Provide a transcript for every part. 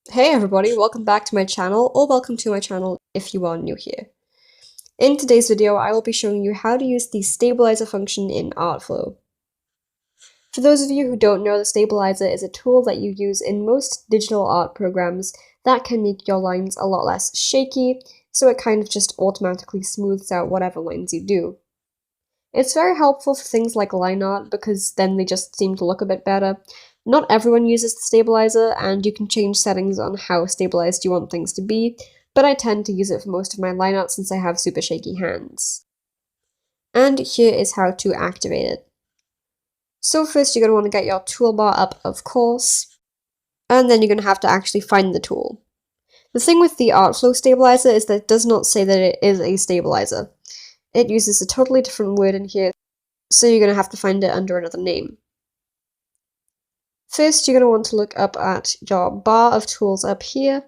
Hey everybody, welcome back to my channel, or welcome to my channel if you are new here. In today's video, I will be showing you how to use the stabilizer function in Artflow. For those of you who don't know, the stabilizer is a tool that you use in most digital art programs that can make your lines a lot less shaky, so it kind of just automatically smooths out whatever lines you do. It's very helpful for things like line art because then they just seem to look a bit better. Not everyone uses the stabilizer, and you can change settings on how stabilized you want things to be, but I tend to use it for most of my line art since I have super shaky hands. And here is how to activate it. So first you're going to want to get your toolbar up, of course, and then you're going to have to actually find the tool. The thing with the Artflow stabilizer is that it does not say that it is a stabilizer. It uses a totally different word in here, so you're going to have to find it under another name. First, you're going to want to look up at your bar of tools up here,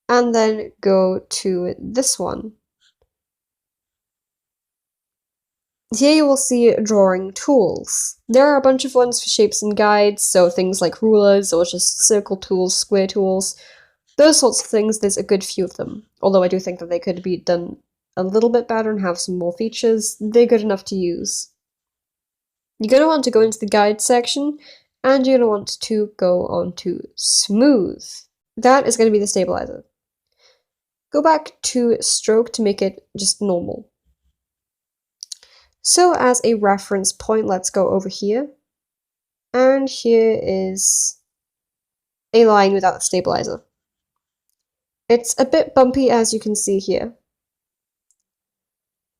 and then go to this one. Here you will see drawing tools. There are a bunch of ones for shapes and guides, so things like rulers or just circle tools, square tools, those sorts of things. There's a good few of them, although I do think that they could be done a little bit better and have some more features. They're good enough to use. You're going to want to go into the guide section, and you're going to want to go on to smooth. That is going to be the stabilizer. Go back to stroke to make it just normal. So as a reference point, let's go over here. And here is a line without the stabilizer. It's a bit bumpy, as you can see here.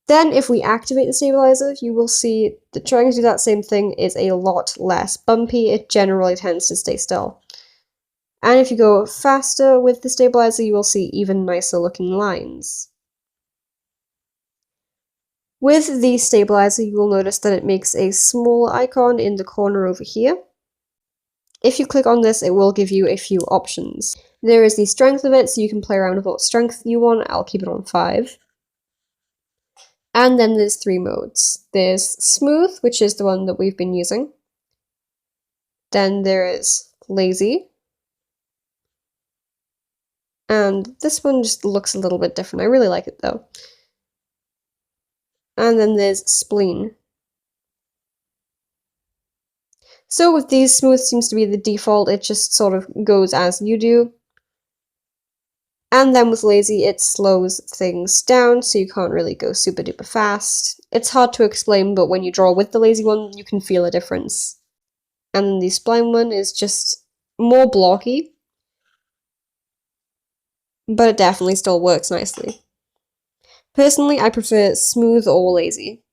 Then if we activate the stabilizer, you will see that trying to do that same thing is a lot less bumpy. It generally tends to stay still. And if you go faster with the stabilizer, you will see even nicer looking lines. With the stabilizer, you will notice that it makes a small icon in the corner over here. If you click on this, it will give you a few options. There is the strength of it, so you can play around with what strength you want. I'll keep it on 5. And then there's 3 modes. There's smooth, which is the one that we've been using. Then there is lazy. And this one just looks a little bit different. I really like it though. And then there's spleen. So with these, smooth seems to be the default. It just sort of goes as you do. And then with lazy, it slows things down, so you can't really go super duper fast. It's hard to explain, but when you draw with the lazy one, you can feel a difference. And the spline one is just more blocky, but it definitely still works nicely. Personally, I prefer smooth or lazy.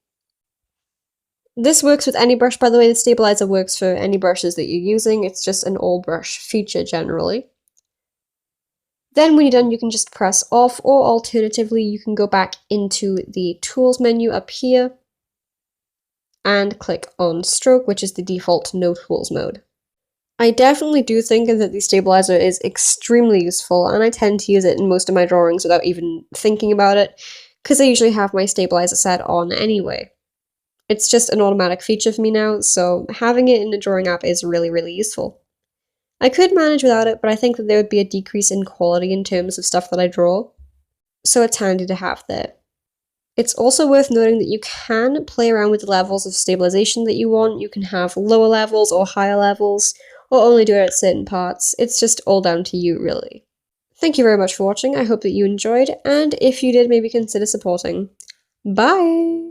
This works with any brush, by the way. The stabilizer works for any brushes that you're using. It's just an all brush feature generally. Then when you're done, you can just press off, or alternatively, you can go back into the tools menu up here and click on stroke, which is the default no tools mode. I definitely do think that the stabilizer is extremely useful, and I tend to use it in most of my drawings without even thinking about it, because I usually have my stabilizer set on anyway. It's just an automatic feature for me now, so having it in a drawing app is really, really useful. I could manage without it, but I think that there would be a decrease in quality in terms of stuff that I draw, so it's handy to have there. It's also worth noting that you can play around with the levels of stabilization that you want. You can have lower levels or higher levels, or only do it at certain parts. It's just all down to you, really. Thank you very much for watching. I hope that you enjoyed, and if you did, maybe consider supporting. Bye!